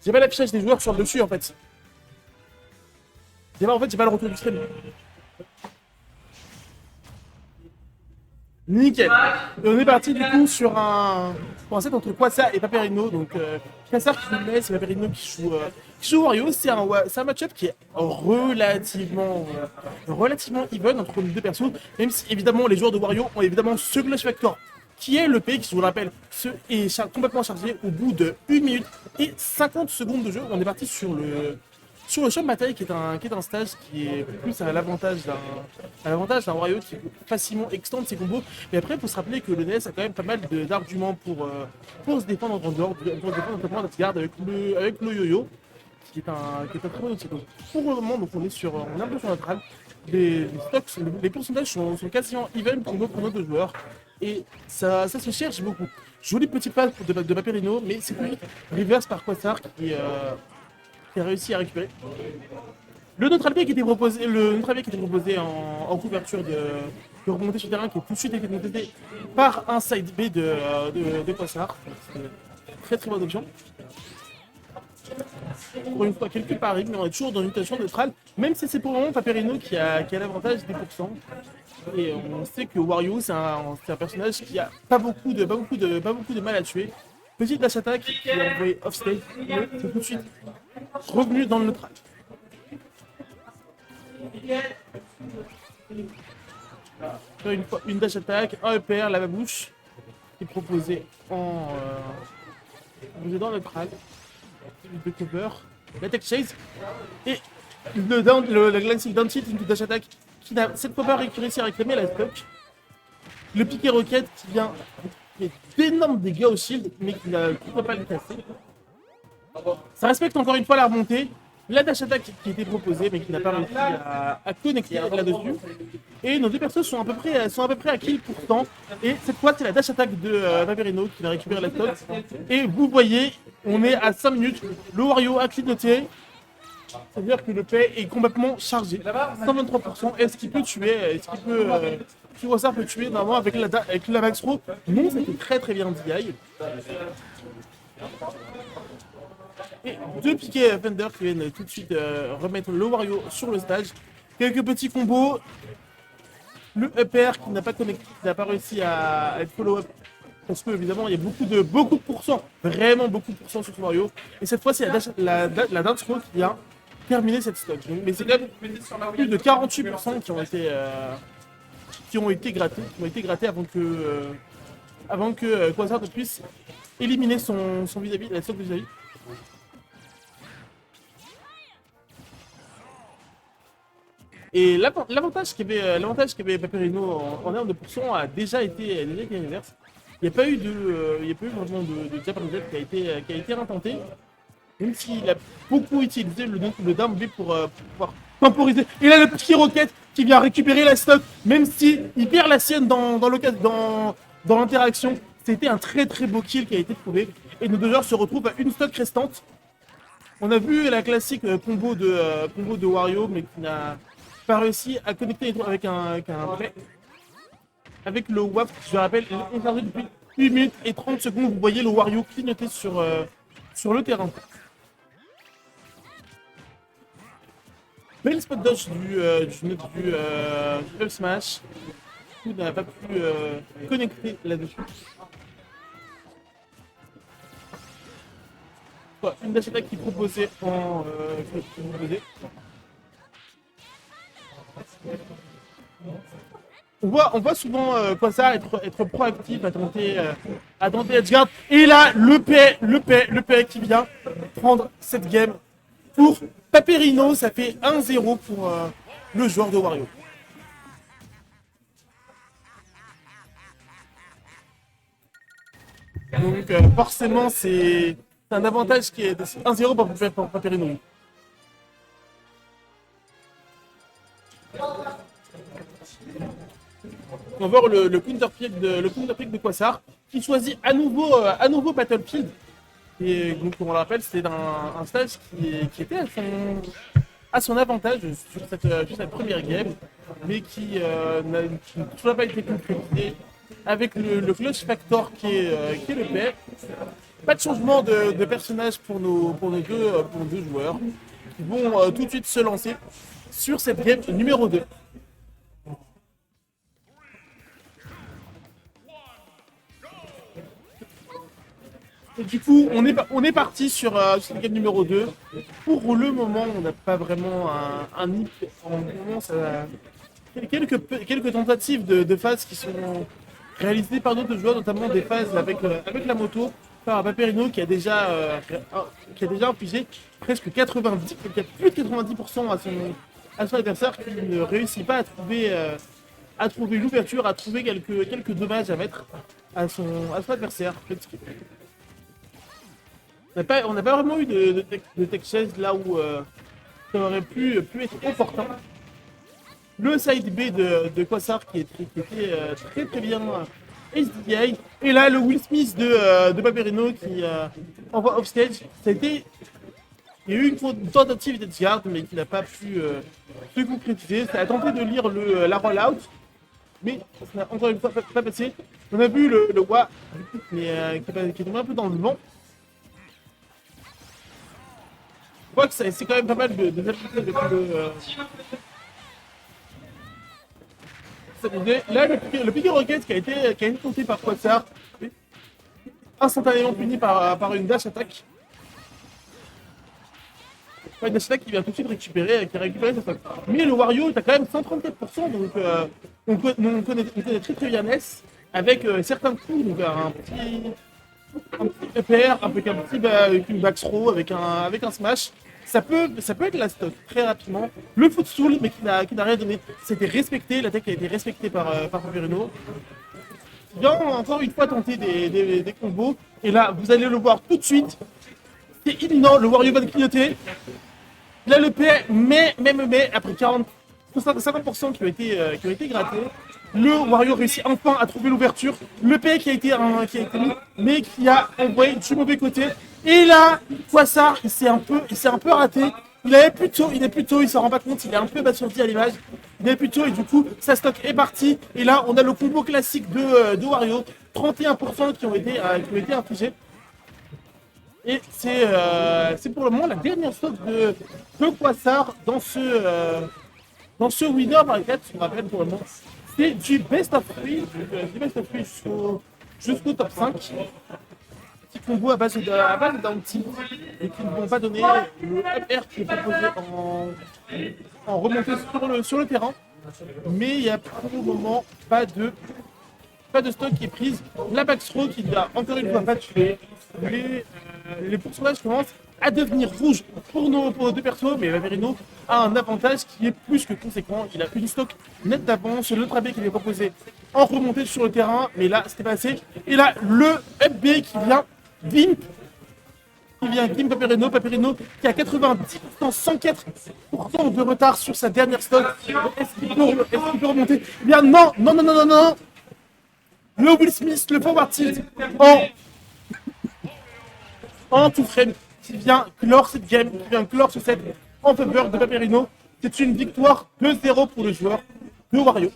j'ai pas l'affichage des joueurs sur le dessus en fait. J'ai pas le retour du stream. Nickel. Et on est parti du coup sur un set entre Quasar et Paperino. Donc Quasar qui joue Ness et Paperino qui joue Wario. C'est un match-up qui est relativement even entre les deux persos. Même si évidemment les joueurs de Wario ont évidemment ce Clutch Factor qui est le P qui, je vous le rappelle, est complètement chargé au bout de 1 minute et 50 secondes de jeu. On est parti sur le champ de bataille qui est un stage qui est plus à l'avantage d'un Wario qui peut facilement extendre ses combos. Mais après, il faut se rappeler que le NES a quand même pas mal d'arguments pour se défendre en dehors, pour se défendre notamment notre garde avec le yo-yo, qui est un très bon outil. Donc, pour le moment, donc, on est un peu sur notre râle. Les stocks, les pourcentages sont quasiment even pour nos deux joueurs. Et ça se cherche beaucoup. Jolie petite passe de Paperino, mais c'est plus reverse par Quasar qui a réussi à récupérer. Le neutral B qui était proposé en couverture de remontée sur le terrain, qui est tout de suite été contesté par un side B de Quasar. C'est une très très bonne option. Pour une fois, quelques paris, mais on est toujours dans une situation neutrale, même si c'est pour le moment Paperino qui a l'avantage des pourcents. Et on sait que Wario, c'est un personnage qui a pas beaucoup de mal à tuer. Petite dash attack qui est envoyé off stage, mais c'est tout de suite revenu dans le neutral. Une dash attack, un EPR, la bouche qui est proposé dans le neutral. De cover, l'attack chase et le classique down tilt into dash attack qui n'a cette fois pas réussi à réclamer la stock. Le piqué rocket qui vient fait d'énormes dégâts au shield mais qui ne peut pas le casser. Ça respecte encore une fois la remontée. La dash attack qui était proposée mais qui n'a pas réussi à connecter là-dessus. Et nos deux persos sont à peu près à kill pourtant. Et cette fois c'est la dash attack de Paperino qui va récupérer la stock. Et vous voyez, on est à 5 minutes. Le Wario a clignoté. C'est-à-dire que le P est complètement chargé. 123%. Est-ce qu'il peut tuer? Est-ce qu'il peut. Quasar peut tuer normalement avec la max throw? Non, c'était très très bien DI. Et deux piquets Thunder qui viennent tout de suite remettre le Wario sur le stage. Quelques petits combos. Le upper qui n'a pas connecté, qui n'a pas réussi à être follow-up. Parce que évidemment il y a beaucoup de pourcents, vraiment beaucoup de pourcents sur ce Wario. Et cette fois c'est la dance throw qui vient terminer cette stock. Donc, mais c'est quand même plus de 48% qui ont été grattés avant que Quasar ne puisse éliminer son vis-à-vis, la stock de vis-à-vis. Et l'avantage qu'avait Paperino en termes de pourcent a déjà été reverse. Il n'y a pas eu vraiment de Japan Jet qui a été intenté. Même s'il a beaucoup utilisé le down B pour pouvoir temporiser. Et là, le petit rocket qui vient récupérer la stock, même s'il perd la sienne dans l'interaction. C'était un très très beau kill qui a été trouvé. Et nos deux joueurs se retrouvent à une stock restante. On a vu la classique combo de Wario, mais qui n'a pas réussi à connecter avec un play. Avec le WAP, je le rappelle, il est chargé depuis 1 minute et 30 secondes. Vous voyez le Wario clignoter sur le terrain. Belle spot dodge du up smash. Il n'a pas pu connecter là-dessus. Une dash attack qui proposait On voit souvent Quasar être proactif à tenter edgeguard. Et là, le P qui vient prendre cette game pour Paperino. Ça fait 1-0 pour le joueur de Wario. Donc forcément, c'est un avantage qui est 1-0 pour Paperino. On va voir le counterpick de Quasar qui choisit à nouveau Battlefield. Et donc, comme on le rappelle, c'est un stage qui était à son avantage sur cette première game, mais qui n'a toujours pas été concrétisé avec le clutch factor qui est le père. pas de changement de personnage pour nos deux joueurs qui vont tout de suite se lancer sur cette game numéro 2. Et du coup, on est parti sur la game numéro 2. Pour le moment, on n'a pas vraiment un hit. En moment, ça, quelques tentatives de phases qui sont réalisées par d'autres joueurs, notamment des phases avec la moto, par Paperino qui a déjà infligé presque 90, qui a plus de 90% à son adversaire qui ne réussit pas à trouver l'ouverture, à trouver quelques dommages à mettre à son adversaire. On n'a pas vraiment eu de tech chase là où ça aurait pu être opportun. Le side B de Quasar qui était très très bien SDI. Et là, le Will Smith de Paperino qui envoie offstage. Il y a eu une tentative d'Edgeguard, mais qui n'a pas pu se concrétiser. Ça a tenté de lire la rollout, mais ça n'a encore une fois pas passé. On a vu le Wa qui est tombé un peu dans le vent. Je crois que c'est quand même pas mal de s'appliquer depuis Là, le piqué rocket qui a été tenté par Quasar, instantanément puni par une dash attack. Une dash attack qui vient tout de suite récupérer sa stock. Mais le Wario, il a quand même 134%, donc on connaît très très bien Ness, avec certains coups, donc un petit EPR, avec avec une back throw, avec un smash. Ça peut être la stock très rapidement. Le footstool, mais qui n'a rien donné. C'était respecté, la tech a été respectée par Paperino. Il vient encore une fois tenter des combos. Et là, vous allez le voir tout de suite. C'est imminent, le Wario va le clignoter. Il a le paix, mais après 50% qui ont été grattés, le Wario réussit enfin à trouver l'ouverture. Le paix qui a été mis, mais qui a envoyé du mauvais côté. Et là, Quasar, il s'est un peu raté. Il est plus tôt, il s'en rend pas compte, il est un peu abasourdi à l'image. Il est plus tôt et du coup, sa stock est partie. Et là, on a le combo classique de Wario, 31% qui ont été infligés. Et c'est pour le moment la dernière stock de Quasar dans ce winner par 4, on rappelle pour le moment. C'est du best of 3, jusqu'au top 5. Petit combo à base d'un petit et qui ne vont pas donner le FR qui est proposé en remontée sur le terrain. Mais il n'y a pour le moment pas de stock qui est prise. La backthrow qui n'a encore une fois pas tué. Les pourcentages commencent à devenir rouges pour nos deux persos, mais Paperino a un avantage qui est plus que conséquent. Il a une stock nette d'avance. Le trapé qui est proposé en remontée sur le terrain, mais là c'était pas assez. Et là, le FB qui vient Vimp Paperino qui a 90%, 104% de retard sur sa dernière stock. Est-ce qu'il peut remonter? Eh bien non. Le Will Smith, le forward tilt en tout frame qui vient clore cette game, qui vient clore ce set en faveur de Paperino. C'est une victoire 2-0 pour le joueur de Wario.